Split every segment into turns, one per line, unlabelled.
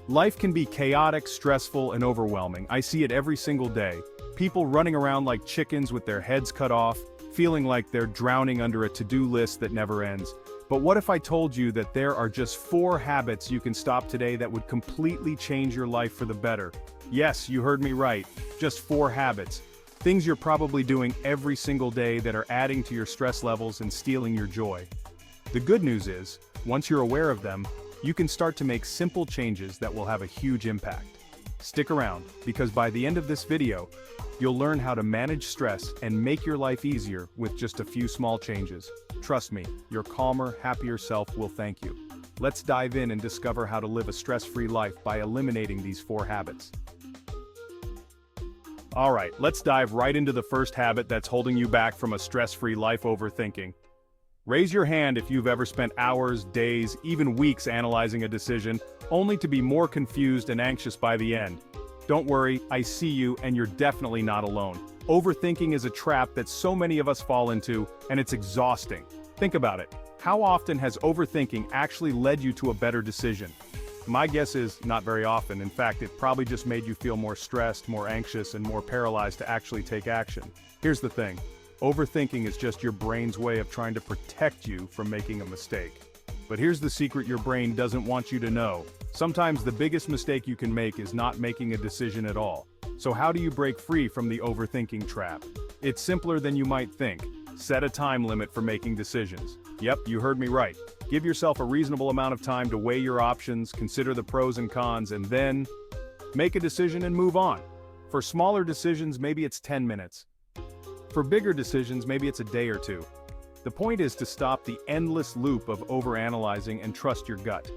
Life can be chaotic, stressful, and overwhelming. I see it every single day. People running around like chickens with their heads cut off, feeling like they're drowning under a to-do list that never ends. But what if I told you that there are just 4 habits you can stop today that would completely change your life for the better? Yes, you heard me right. Just 4 habits. Things you're probably doing every single day that are adding to your stress levels and stealing your joy. The good news is, once you're aware of them, you can start to make simple changes that will have a huge impact. Stick around, because by the end of this video, you'll learn how to manage stress and make your life easier with just a few small changes. Trust me, your calmer, happier self will thank you. Let's dive in and discover how to live a stress-free life by eliminating these 4 habits. Alright, let's dive right into the first habit that's holding you back from a stress-free life: overthinking. Raise your hand if you've ever spent hours, days, even weeks analyzing a decision, only to be more confused and anxious by the end. Don't worry, I see you, and you're definitely not alone. Overthinking is a trap that so many of us fall into, and it's exhausting. Think about it. How often has overthinking actually led you to a better decision? My guess is not very often. In fact, it probably just made you feel more stressed, more anxious, and more paralyzed to actually take action. Here's the thing. Overthinking is just your brain's way of trying to protect you from making a mistake. But here's the secret your brain doesn't want you to know. Sometimes the biggest mistake you can make is not making a decision at all. So how do you break free from the overthinking trap? It's simpler than you might think. Set a time limit for making decisions. Yep, you heard me right. Give yourself a reasonable amount of time to weigh your options, consider the pros and cons, and then make a decision and move on. For smaller decisions, maybe it's 10 minutes. For bigger decisions, maybe it's a day or 2. The point is to stop the endless loop of overanalyzing and trust your gut.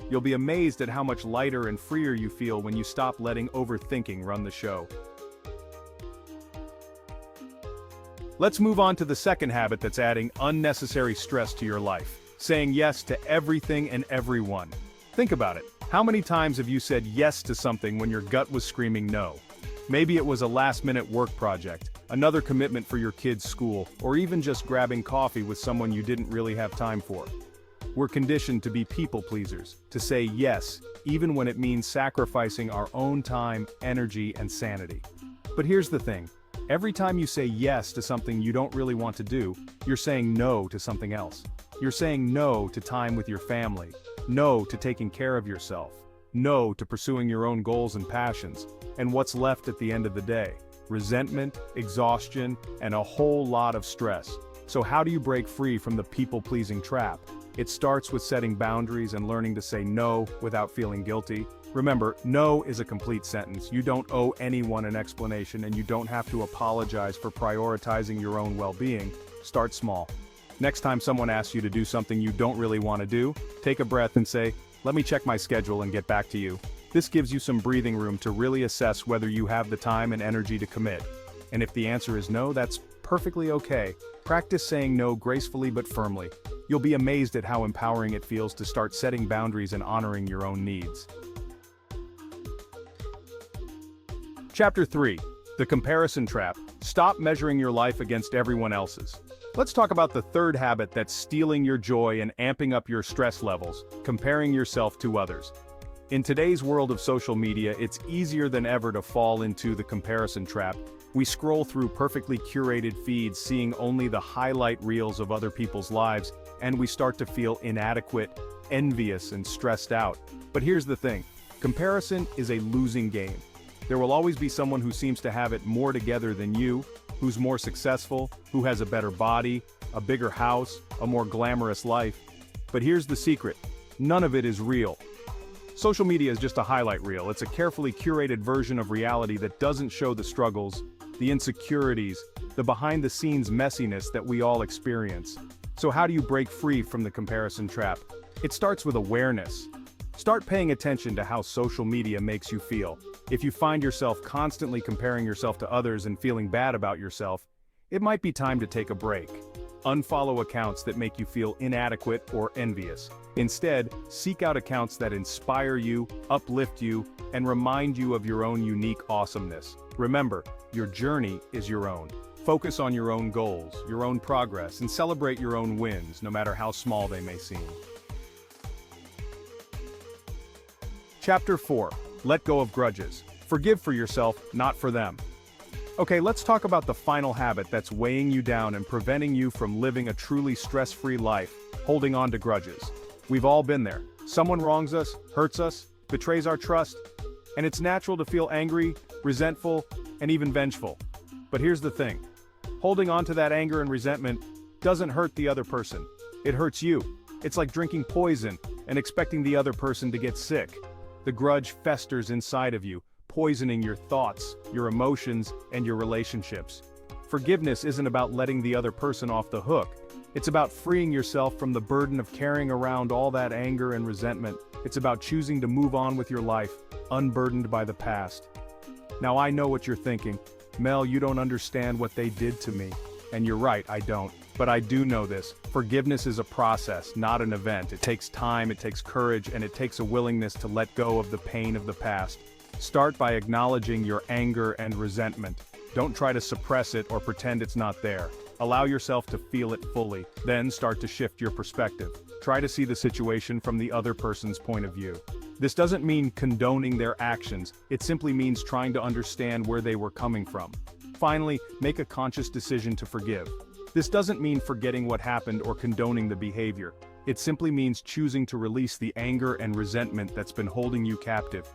You'll be amazed at how much lighter and freer you feel when you stop letting overthinking run the show. Let's move on to the second habit that's adding unnecessary stress to your life: saying yes to everything and everyone. Think about it. How many times have you said yes to something when your gut was screaming no? Maybe it was a last-minute work project, another commitment for your kid's school, or even just grabbing coffee with someone you didn't really have time for. We're conditioned to be people pleasers, to say yes, even when it means sacrificing our own time, energy, and sanity. But here's the thing. Every time you say yes to something you don't really want to do, you're saying no to something else. You're saying no to time with your family, no to taking care of yourself, no to pursuing your own goals and passions. And what's left at the end of the day? Resentment, exhaustion, and a whole lot of stress. So how do you break free from the people-pleasing trap? It starts with setting boundaries and learning to say no without feeling guilty. Remember, no is a complete sentence. You don't owe anyone an explanation, and you don't have to apologize for prioritizing your own well-being. Start small. Next time someone asks you to do something you don't really want to do, take a breath and say, "Let me check my schedule and get back to you." This gives you some breathing room to really assess whether you have the time and energy to commit. And if the answer is no, that's perfectly okay. Practice saying no gracefully but firmly. You'll be amazed at how empowering it feels to start setting boundaries and honoring your own needs. Chapter 3. The Comparison Trap. Stop measuring your life against everyone else's. Let's talk about the third habit that's stealing your joy and amping up your stress levels: comparing yourself to others. In today's world of social media, it's easier than ever to fall into the comparison trap. We scroll through perfectly curated feeds, seeing only the highlight reels of other people's lives, and we start to feel inadequate, envious, and stressed out. But here's the thing. Comparison is a losing game. There will always be someone who seems to have it more together than you, who's more successful, who has a better body, a bigger house, a more glamorous life. But here's the secret. None of it is real. Social media is just a highlight reel. It's a carefully curated version of reality that doesn't show the struggles, the insecurities, the behind-the-scenes messiness that we all experience. So how do you break free from the comparison trap? It starts with awareness. Start paying attention to how social media makes you feel. If you find yourself constantly comparing yourself to others and feeling bad about yourself, it might be time to take a break. Unfollow accounts that make you feel inadequate or envious. Instead, seek out accounts that inspire you, uplift you, and remind you of your own unique awesomeness. Remember, your journey is your own. Focus on your own goals, your own progress, and celebrate your own wins, no matter how small they may seem. Chapter 4. Let go of grudges. Forgive for yourself, not for them. Okay, let's talk about the final habit that's weighing you down and preventing you from living a truly stress-free life, holding on to grudges. We've all been there. Someone wrongs us, hurts us, betrays our trust, and it's natural to feel angry, resentful, and even vengeful. But here's the thing. Holding on to that anger and resentment doesn't hurt the other person. It hurts you. It's like drinking poison and expecting the other person to get sick. The grudge festers inside of you, poisoning your thoughts, your emotions, and your relationships. Forgiveness isn't about letting the other person off the hook. It's about freeing yourself from the burden of carrying around all that anger and resentment. It's about choosing to move on with your life, unburdened by the past. Now I know what you're thinking. Mel, you don't understand what they did to me. And you're right, I don't. But I do know this. Forgiveness is a process, not an event. It takes time, it takes courage, and it takes a willingness to let go of the pain of the past. Start by acknowledging your anger and resentment. Don't try to suppress it or pretend it's not there. Allow yourself to feel it fully. Then start to shift your perspective. Try to see the situation from the other person's point of view. This doesn't mean condoning their actions. It simply means trying to understand where they were coming from. Finally, make a conscious decision to forgive. This doesn't mean forgetting what happened or condoning the behavior. It simply means choosing to release the anger and resentment that's been holding you captive.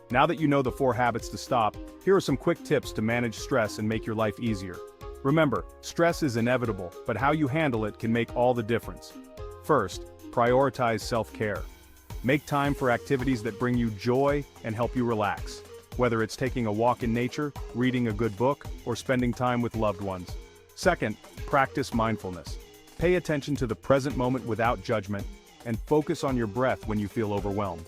Now that you know the 4 habits to stop, here are some quick tips to manage stress and make your life easier. Remember, stress is inevitable, but how you handle it can make all the difference. First, prioritize self-care. Make time for activities that bring you joy and help you relax. Whether it's taking a walk in nature, reading a good book, or spending time with loved ones. Second, practice mindfulness. Pay attention to the present moment without judgment, and focus on your breath when you feel overwhelmed.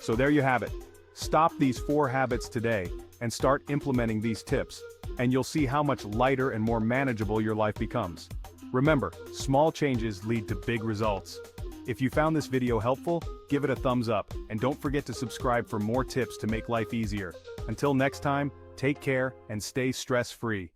So there you have it. Stop these 4 habits today, and start implementing these tips, and you'll see how much lighter and more manageable your life becomes. Remember, small changes lead to big results. If you found this video helpful, give it a thumbs up, and don't forget to subscribe for more tips to make life easier. Until next time, take care and stay stress-free.